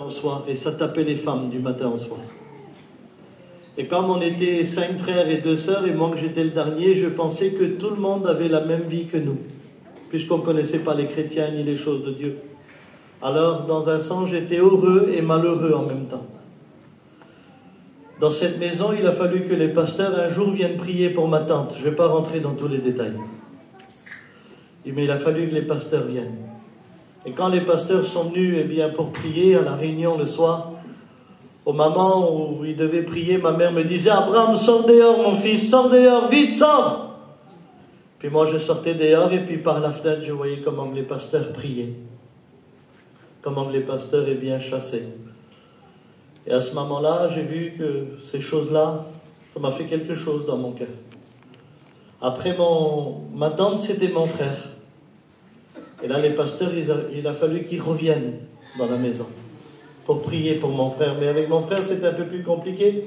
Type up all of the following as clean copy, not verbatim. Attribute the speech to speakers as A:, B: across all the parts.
A: au soir, et ça tapait les femmes du matin au soir. Et comme on était 5 frères et 2 sœurs, et moi que j'étais le dernier, je pensais que tout le monde avait la même vie que nous, puisqu'on ne connaissait pas les chrétiens ni les choses de Dieu. Alors, dans un sens, j'étais heureux et malheureux en même temps. Dans cette maison, il a fallu que les pasteurs un jour viennent prier pour ma tante. Je ne vais pas rentrer dans tous les détails. Mais il a fallu que les pasteurs viennent. Et quand les pasteurs sont venus pour prier à la réunion le soir, au moment où ils devaient prier, ma mère me disait « Abraham, sors dehors mon fils, sors dehors, vite, sors !» Puis moi je sortais dehors et puis par la fenêtre je voyais comment les pasteurs priaient. Comment les pasteurs chassaient. Et à ce moment-là, j'ai vu que ces choses-là, ça m'a fait quelque chose dans mon cœur. Après ma tante, c'était mon frère. Et là, les pasteurs, il a fallu qu'ils reviennent dans la maison pour prier pour mon frère. Mais avec mon frère, c'était un peu plus compliqué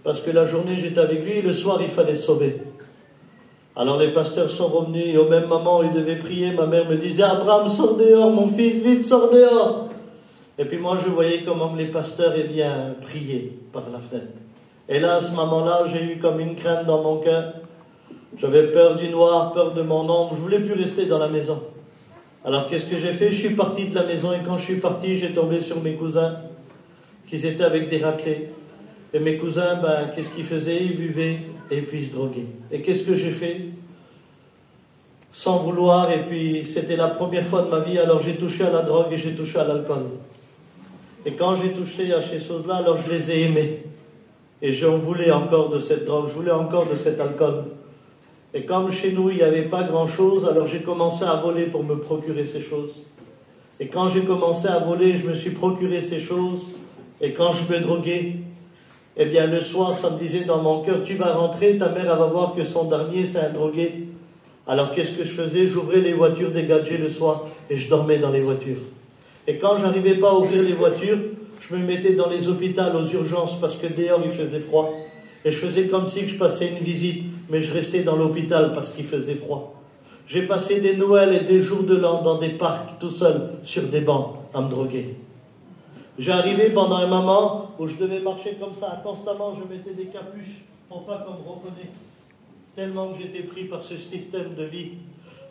A: parce que la journée, j'étais avec lui et le soir, il fallait se sauver. Alors les pasteurs sont revenus et au même moment où ils devaient prier, ma mère me disait « Abraham, sors dehors, mon fils, vite, sors dehors !» Et puis moi, je voyais comment les pasteurs priaient par la fenêtre. Et là, à ce moment-là, j'ai eu comme une crainte dans mon cœur. J'avais peur du noir, peur de mon ombre. Je ne voulais plus rester dans la maison. Alors, qu'est-ce que j'ai fait? Je suis parti de la maison et quand je suis parti, j'ai tombé sur mes cousins qui étaient avec des raclés. Et mes cousins, qu'est-ce qu'ils faisaient? Ils buvaient et puis ils se droguaient. Et qu'est-ce que j'ai fait? Sans vouloir, et puis c'était la première fois de ma vie, alors j'ai touché à la drogue et j'ai touché à l'alcool. Et quand j'ai touché à ces choses-là, alors je les ai aimés. Et j'en voulais encore de cette drogue, je voulais encore de cet alcool. Et comme chez nous, il n'y avait pas grand-chose, alors j'ai commencé à voler pour me procurer ces choses. Et quand j'ai commencé à voler, je me suis procuré ces choses. Et quand je me droguais, le soir, ça me disait dans mon cœur, tu vas rentrer, ta mère elle va voir que son dernier, c'est un drogué. Alors qu'est-ce que je faisais? J'ouvrais les voitures des gadgets le soir et je dormais dans les voitures. Et quand je n'arrivais pas à ouvrir les voitures, je me mettais dans les hôpitaux, aux urgences, parce que dehors il faisait froid. Et je faisais comme si je passais une visite, mais je restais dans l'hôpital parce qu'il faisait froid. J'ai passé des Noëls et des jours de l'an dans des parcs, tout seul, sur des bancs, à me droguer. J'ai arrivé pendant un moment où je devais marcher comme ça, constamment je mettais des capuches pour pas qu'on me reconnaisse. Tellement que j'étais pris par ce système de vie.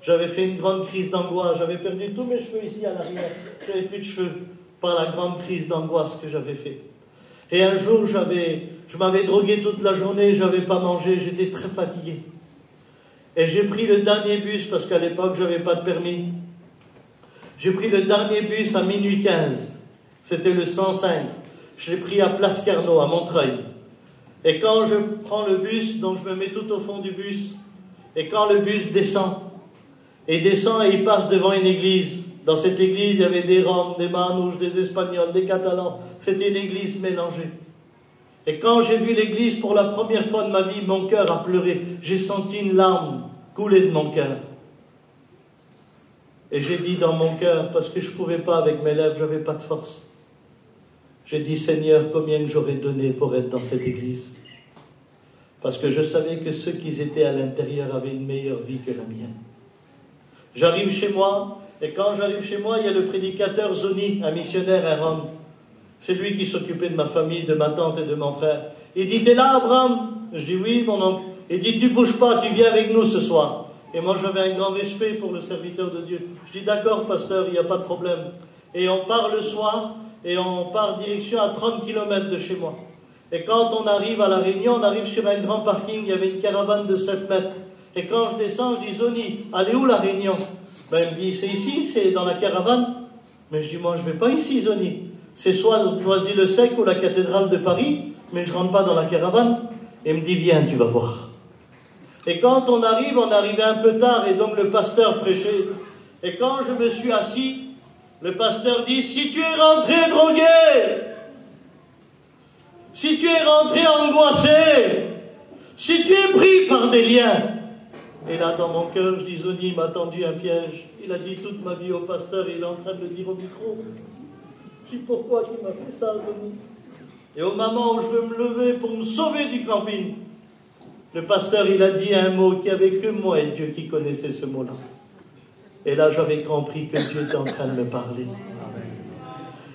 A: J'avais fait une grande crise d'angoisse, j'avais perdu tous mes cheveux ici à l'arrière, j'avais plus de cheveux, par la grande crise d'angoisse que j'avais fait. Et un jour, je m'avais drogué toute la journée, je n'avais pas mangé, j'étais très fatigué. Et j'ai pris le dernier bus, parce qu'à l'époque, je n'avais pas de permis. J'ai pris le dernier bus à minuit 15, c'était le 105. Je l'ai pris à Place Carnot, à Montreuil. Et quand je prends le bus, donc je me mets tout au fond du bus, et quand le bus descend, et il passe devant une église. Dans cette église, il y avait des Roms, des Manouches, des Espagnols, des Catalans. C'était une église mélangée. Et quand j'ai vu l'église pour la première fois de ma vie, mon cœur a pleuré. J'ai senti une larme couler de mon cœur. Et j'ai dit dans mon cœur, parce que je ne pouvais pas avec mes lèvres, je n'avais pas de force. J'ai dit, Seigneur, combien que j'aurais donné pour être dans cette église? Parce que je savais que ceux qui étaient à l'intérieur avaient une meilleure vie que la mienne. J'arrive chez moi, et quand j'arrive chez moi, il y a le prédicateur Zoni, un missionnaire, un Rome. C'est lui qui s'occupait de ma famille, de ma tante et de mon frère. Il dit, t'es là, Abraham? Je dis, oui, mon oncle. Il dit, tu bouges pas, tu viens avec nous ce soir. Et moi, j'avais un grand respect pour le serviteur de Dieu. Je dis, d'accord, pasteur, il n'y a pas de problème. Et on part le soir, et on part direction à 30 km de chez moi. Et quand on arrive à la Réunion, on arrive sur un grand parking, il y avait une caravane de 7 mètres. Et quand je descends, je dis, Zoni, allez où la Réunion? Il me dit, c'est ici, c'est dans la caravane. Mais je dis, moi, je ne vais pas ici, Zoni. C'est soit Noisy-le-Sec ou la cathédrale de Paris, mais je ne rentre pas dans la caravane. Et il me dit, viens, tu vas voir. Et quand on arrivait un peu tard, et donc le pasteur prêchait. Et quand je me suis assis, le pasteur dit, si tu es rentré drogué, si tu es rentré angoissé, si tu es pris par des liens. Et là, dans mon cœur, je dis, Zoni m'a tendu un piège. Il a dit toute ma vie au pasteur, il est en train de le dire au micro. Je dis, pourquoi tu m'as fait ça, Zoni? Et au moment où je veux me lever pour me sauver du camping, le pasteur, il a dit un mot qui avait que moi et Dieu qui connaissait ce mot-là. Et là, j'avais compris que Dieu était en train de me parler.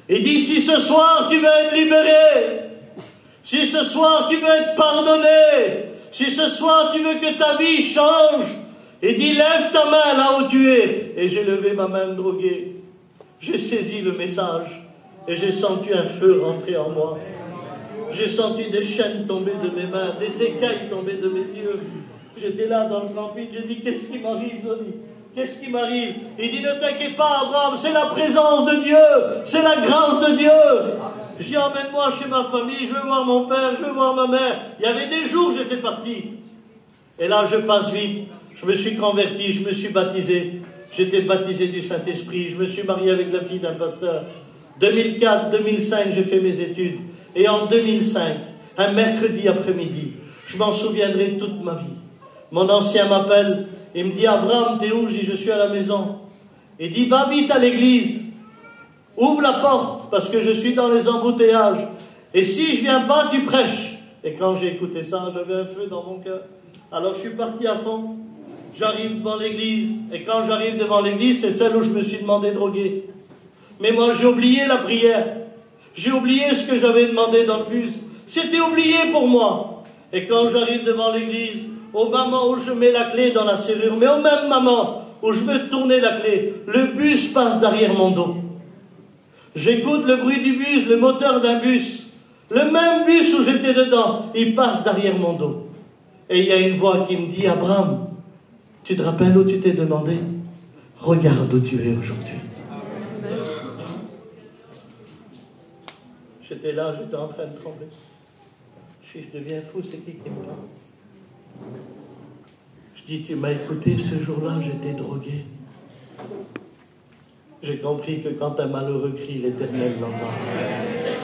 A: Il dit, si ce soir tu veux être libéré, si ce soir tu veux être pardonné, si ce soir tu veux que ta vie change, il dit, lève ta main là où tu es. Et j'ai levé ma main droguée. J'ai saisi le message et j'ai senti un feu rentrer en moi. J'ai senti des chaînes tomber de mes mains, des écailles tomber de mes yeux. J'étais là dans le camping, j'ai dit, qu'est-ce qui m'arrive, Zoni? Qu'est-ce qui m'arrive? Il dit, ne t'inquiète pas, Abraham, c'est la présence de Dieu, c'est la grâce de Dieu. Je dis, emmène-moi chez ma famille, je veux voir mon père, je veux voir ma mère. Il y avait des jours où j'étais parti. Et là, je passe vite. Je me suis converti, je me suis baptisé. J'étais baptisé du Saint-Esprit. Je me suis marié avec la fille d'un pasteur. 2004, 2005, j'ai fait mes études. Et en 2005, un mercredi après-midi, je m'en souviendrai toute ma vie. Mon ancien m'appelle, il me dit, Abraham, t'es où? Je dis, je suis à la maison. Il dit, va vite à l'église. Ouvre la porte, parce que je suis dans les embouteillages. Et si je viens pas, tu prêches. Et quand j'ai écouté ça, j'avais un feu dans mon cœur. Alors je suis parti à fond. J'arrive devant l'église. Et quand j'arrive devant l'église, c'est celle où je me suis demandé droguer. Mais moi, j'ai oublié la prière. J'ai oublié ce que j'avais demandé dans le bus. C'était oublié pour moi. Et quand j'arrive devant l'église, au moment où je mets la clé dans la serrure, mais au même moment où je veux tourner la clé, le bus passe derrière mon dos. J'écoute le bruit du bus, le moteur d'un bus. Le même bus où j'étais dedans, il passe derrière mon dos. Et il y a une voix qui me dit, Abraham, tu te rappelles où tu t'es demandé? Regarde où tu es aujourd'hui. J'étais là, j'étais en train de trembler. Je deviens fou, c'est qui me parle? Je dis, tu m'as écouté ce jour-là, j'étais drogué. J'ai compris que quand un malheureux crie, l'Éternel l'entend.